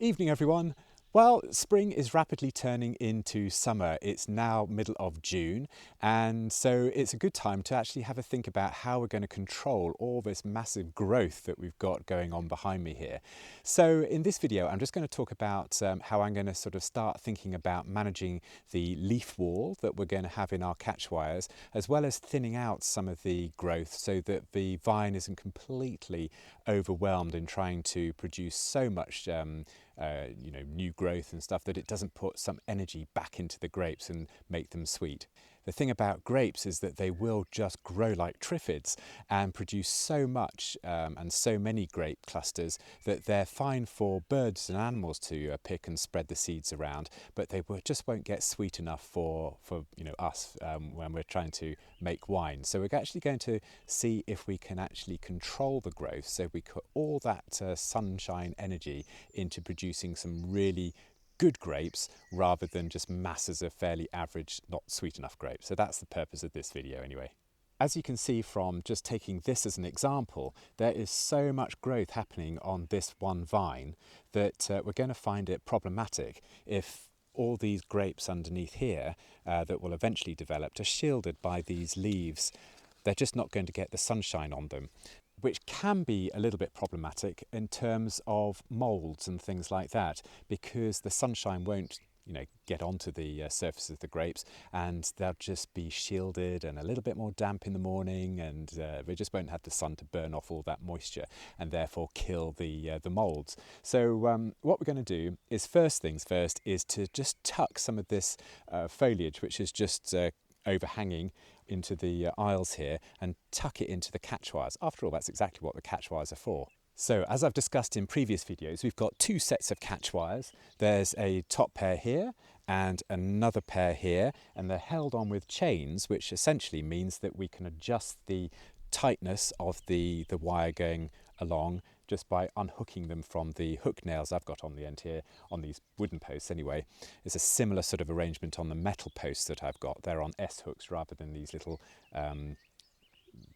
Evening everyone. Well, spring is rapidly turning into summer. It's now middle of June, and so it's a good time to actually have a think about how we're going to control all this massive growth that we've got going on behind me here. So in this video, I'm just going to talk about how I'm going to sort of start thinking about managing the leaf wall that we're going to have in our catch wires, as well as thinning out some of the growth so that the vine isn't completely overwhelmed in trying to produce so much new growth and stuff that it doesn't put some energy back into the grapes and make them sweet. The thing about grapes is that they will just grow like triffids and produce so much and so many grape clusters that they're fine for birds and animals to pick and spread the seeds around, but they just won't get sweet enough for us when we're trying to make wine. So we're actually going to see if we can actually control the growth so we put all that sunshine energy into producing some really good grapes rather than just masses of fairly average, not sweet enough grapes. So that's the purpose of this video anyway. As you can see from just taking this as an example, there is so much growth happening on this one vine that we're going to find it problematic if all these grapes underneath here that will eventually develop are shielded by these leaves. They're just not going to get the sunshine on them, which can be a little bit problematic in terms of moulds and things like that, because the sunshine won't get onto the surface of the grapes and they'll just be shielded and a little bit more damp in the morning, and we just won't have the sun to burn off all that moisture and therefore kill the moulds. So what we're going to do is, first things first, is to just tuck some of this foliage which is just overhanging into the aisles here and tuck it into the catch wires. After all, that's exactly what the catch wires are for. So as I've discussed in previous videos, we've got two sets of catch wires. There's a top pair here and another pair here, and they're held on with chains, which essentially means that we can adjust the tightness of the wire going along just by unhooking them from the hook nails I've got on the end here, on these wooden posts anyway. It's a similar sort of arrangement on the metal posts that I've got. They're on S hooks rather than these little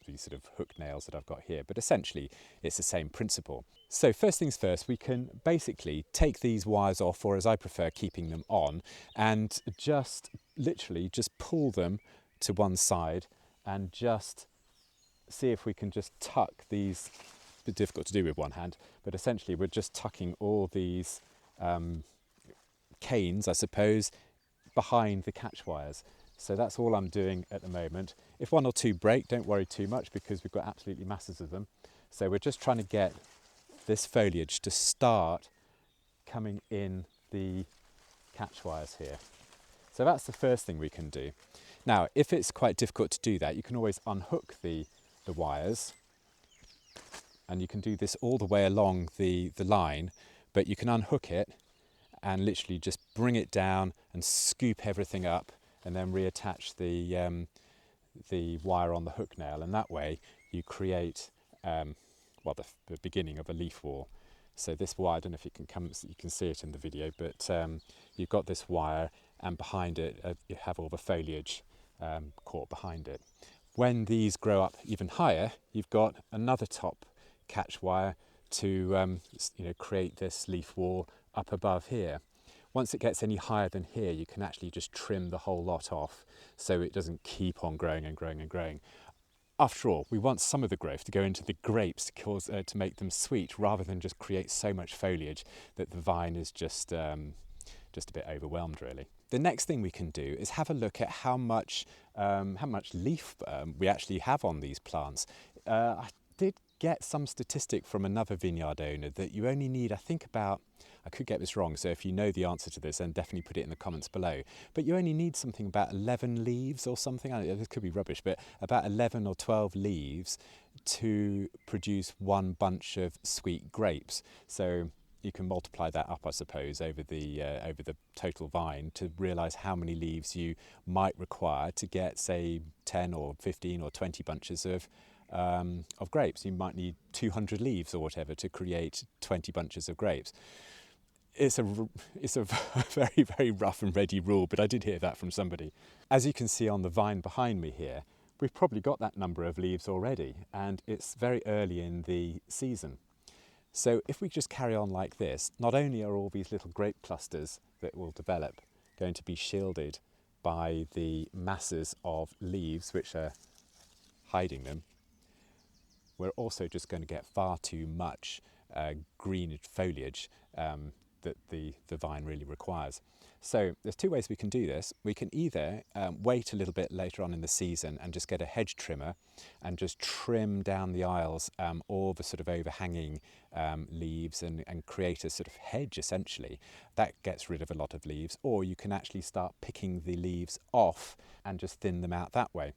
these sort of hook nails that I've got here, but essentially it's the same principle. So first things first, we can basically take these wires off, or as I prefer, keeping them on, and just literally just pull them to one side and just see if we can just tuck these. A bit difficult to do with one hand, but essentially we're just tucking all these canes, I suppose, behind the catch wires. So that's all I'm doing at the moment. If one or two break, don't worry too much because we've got absolutely masses of them. So we're just trying to get this foliage to start coming in the catch wires here. So that's the first thing we can do. Now, if it's quite difficult to do that, you can always unhook the wires, and you can do this all the way along the line, but you can unhook it and literally just bring it down and scoop everything up, and then reattach the wire on the hook nail, and that way you create the beginning of a leaf wall. So this wire, I don't know if you can see it in the video, but you've got this wire, and behind it you have all the foliage caught behind it. When these grow up even higher, you've got another top catch wire to create this leaf wall up above here. Once it gets any higher than here, you can actually just trim the whole lot off so it doesn't keep on growing and growing and growing. After all, we want some of the growth to go into the grapes to make them sweet, rather than just create so much foliage that the vine is just a bit overwhelmed, really. The next thing we can do is have a look at how much leaf we actually have on these plants. I did get some statistic from another vineyard owner that you only need, I think about, I could get this wrong, so if you know the answer to this, then definitely put it in the comments below. But you only need something about 11 leaves or something. I don't know, this could be rubbish, but about 11 or 12 leaves to produce one bunch of sweet grapes. So you can multiply that up, I suppose, over the total vine to realise how many leaves you might require to get, say, 10 or 15 or 20 bunches of grapes. You might need 200 leaves or whatever to create 20 bunches of grapes. It's a very, very rough and ready rule, but I did hear that from somebody. As you can see on the vine behind me here, we've probably got that number of leaves already, and it's very early in the season. So if we just carry on like this, not only are all these little grape clusters that will develop going to be shielded by the masses of leaves which are hiding them, we're also just going to get far too much green foliage that the vine really requires. So there's two ways we can do this. We can either wait a little bit later on in the season and just get a hedge trimmer and just trim down the aisles all the sort of overhanging leaves and create a sort of hedge essentially. That gets rid of a lot of leaves. Or you can actually start picking the leaves off and just thin them out that way.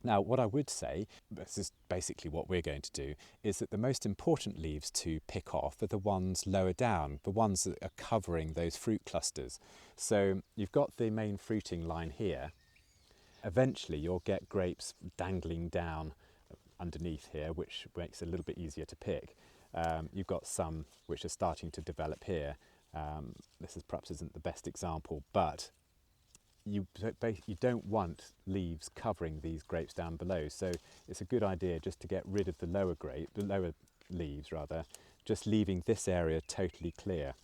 Now, what I would say, this is basically what we're going to do, is that the most important leaves to pick off are the ones lower down, the ones that are covering those fruit clusters. So you've got the main fruiting line here. Eventually you'll get grapes dangling down underneath here, which makes it a little bit easier to pick. You've got some which are starting to develop here. This perhaps isn't the best example, but you don't want leaves covering these grapes down below, so it's a good idea just to get rid of the lower leaves rather, just leaving this area totally clear.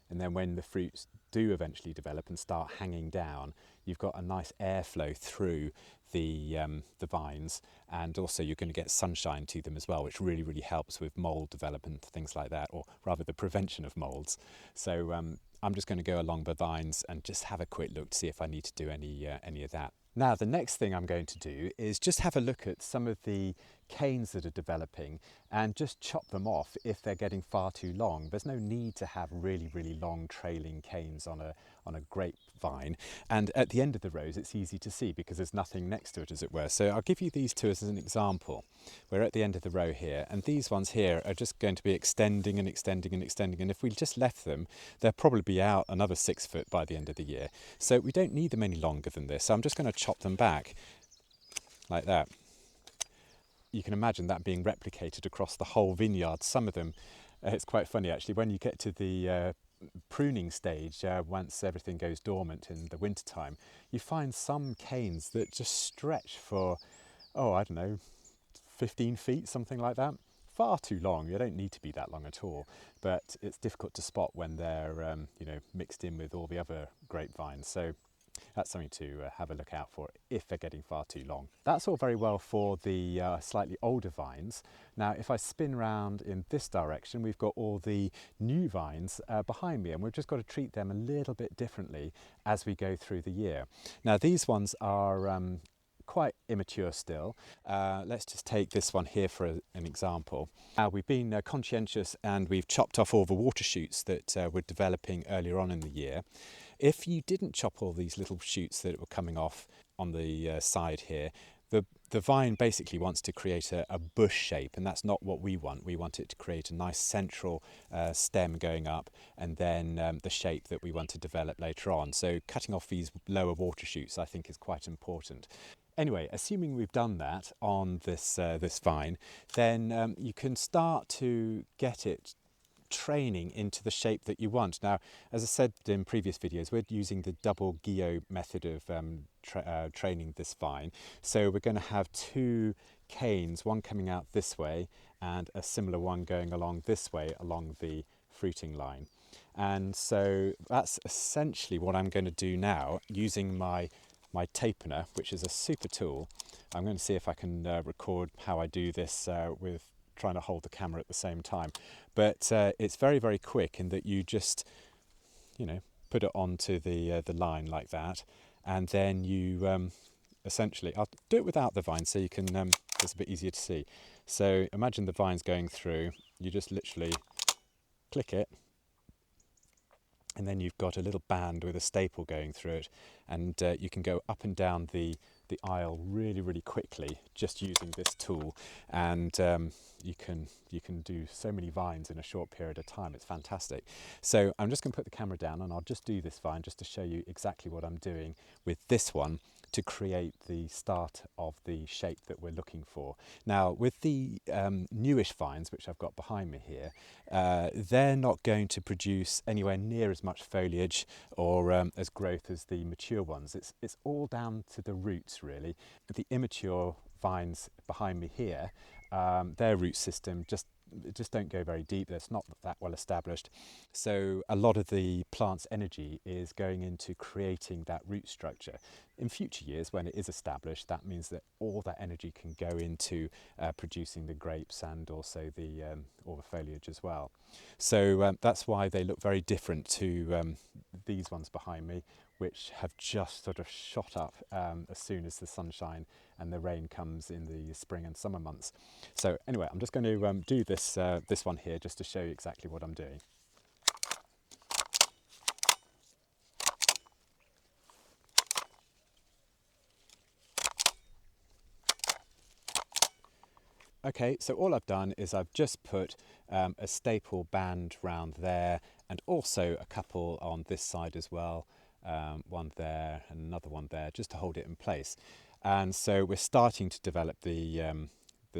And then when the fruits do eventually develop and start hanging down, you've got a nice airflow through the vines, and also you're going to get sunshine to them as well, which really helps with mold development, things like that, or rather the prevention of molds. So I'm just going to go along the vines and just have a quick look to see if I need to do any of that. Now, the next thing I'm going to do is just have a look at some of the canes that are developing and just chop them off if they're getting far too long. There's no need to have really long trailing canes on a grapevine, and at the end of the rows it's easy to see because there's nothing next to it, as it were. So I'll give you these two as an example. We're at the end of the row here, and these ones here are just going to be extending and extending and extending, and if we just left them, they'll probably be out another 6 foot by the end of the year. So we don't need them any longer than this, so I'm just going to chop them back like that. You can imagine that being replicated across the whole vineyard. Some of them, it's quite funny actually, when you get to the pruning stage, once everything goes dormant in the winter time, you find some canes that just stretch for, oh, I don't know, 15 feet, something like that. Far too long. You don't need to be that long at all, but it's difficult to spot when they're mixed in with all the other grapevines. So that's something to have a look out for if they're getting far too long. That's all very well for the slightly older vines. Now, if I spin round in this direction, we've got all the new vines behind me, and we've just got to treat them a little bit differently as we go through the year. Now, these ones are quite immature still. Let's just take this one here for an example. Now, we've been conscientious and we've chopped off all the water shoots that were developing earlier on in the year. If you didn't chop all these little shoots that were coming off on the side here, the vine basically wants to create a bush shape, and that's not what we want. We want it to create a nice central stem going up, and then the shape that we want to develop later on. So cutting off these lower water shoots I think is quite important. Anyway, assuming we've done that on this vine, then you can start to get it training into the shape that you want. Now, as I said in previous videos, we're using the double guyot method of training this vine. So we're going to have two canes, one coming out this way and a similar one going along this way along the fruiting line. And so that's essentially what I'm going to do now using my tapener, which is a super tool. I'm going to see if I can record how I do this with trying to hold the camera at the same time, but it's very quick in that you just put it onto the line like that, and then you essentially, I'll do it without the vine so you can it's a bit easier to see. So imagine the vine's going through, you just literally click it, and then you've got a little band with a staple going through it, and you can go up and down the aisle really quickly just using this tool, and you can do so many vines in a short period of time. It's fantastic. So I'm just going to put the camera down and I'll just do this vine just to show you exactly what I'm doing with this one to create the start of the shape that we're looking for. Now, with the newish vines, which I've got behind me here, they're not going to produce anywhere near as much foliage or as growth as the mature ones. It's all down to the roots, really. The immature vines behind me here, their root system just just don't go very deep. That's not that well established. So a lot of the plant's energy is going into creating that root structure. In future years, when it is established, that means that all that energy can go into producing the grapes and also all the foliage as well. So that's why they look very different to these ones behind me, which have just sort of shot up as soon as the sunshine and the rain comes in the spring and summer months. So anyway, I'm just going to do this one here just to show you exactly what I'm doing. Okay, so all I've done is I've just put a staple band round there, and also a couple on this side as well, one there and another one there, just to hold it in place. And so we're starting to develop the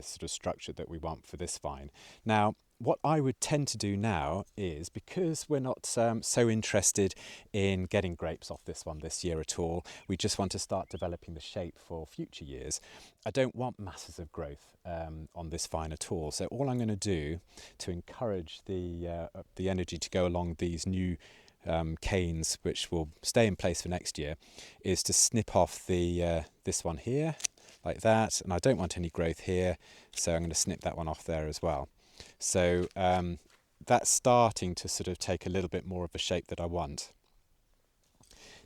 sort of structure that we want for this vine. Now, what I would tend to do now is, because we're not so interested in getting grapes off this one this year at all, we just want to start developing the shape for future years. I don't want masses of growth on this vine at all. So all I'm going to do to encourage the energy to go along these new canes, which will stay in place for next year, is to snip off this one here like that, and I don't want any growth here, so I'm going to snip that one off there as well. So that's starting to sort of take a little bit more of the shape that I want.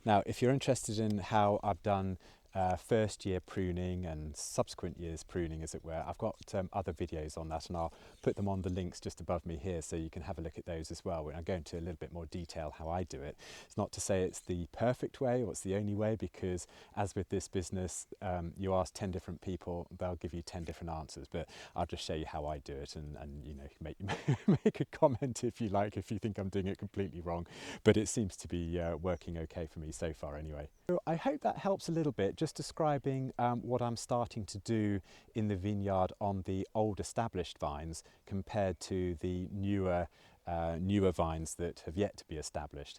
Now, if you're interested in how I've done first year pruning and subsequent years pruning, as it were, I've got other videos on that, and I'll put them on the links just above me here, so you can have a look at those as well. I'll go into a little bit more detail how I do it. It's not to say it's the perfect way or it's the only way, because as with this business, you ask 10 different people, they'll give you 10 different answers, but I'll just show you how I do it, and you know, make a comment if you like, if you think I'm doing it completely wrong, but it seems to be working okay for me so far anyway. So I hope that helps a little bit, just describing what I'm starting to do in the vineyard on the old established vines compared to the newer vines that have yet to be established.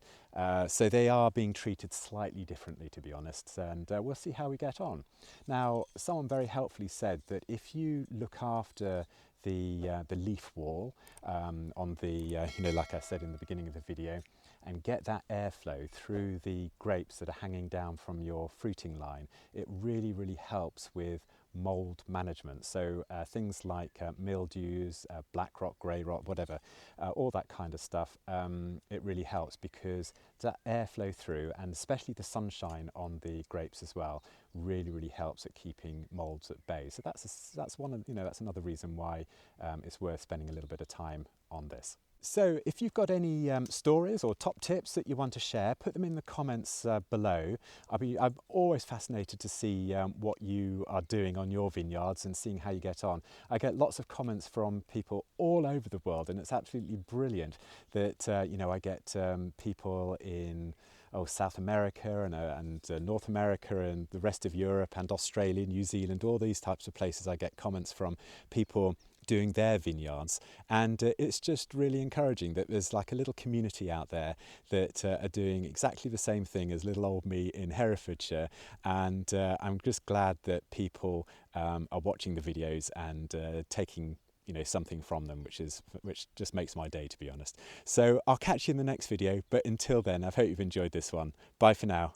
So they are being treated slightly differently, to be honest, and we'll see how we get on. Now, someone very helpfully said that if you look after the leaf wall on the, you know, like I said in the beginning of the video, and get that airflow through the grapes that are hanging down from your fruiting line, it really, really helps with mould management. So things like mildews, black rot, grey rot, whatever, all that kind of stuff, it really helps, because that airflow through, and especially the sunshine on the grapes as well, really, really helps at keeping moulds at bay. So that's one of, you know, that's another reason why it's worth spending a little bit of time on this. So if you've got any stories or top tips that you want to share, put them in the comments below. I'm always fascinated to see what you are doing on your vineyards and seeing how you get on. I get lots of comments from people all over the world, and it's absolutely brilliant that you know, I get people in South America and North America and the rest of Europe and Australia, New Zealand, all these types of places. I get comments from people doing their vineyards, and it's just really encouraging that there's like a little community out there that are doing exactly the same thing as little old me in Herefordshire, and I'm just glad that people are watching the videos and taking, you know, something from them, which just makes my day, to be honest. So I'll catch you in the next video, but until then, I hope you've enjoyed this one. Bye for now.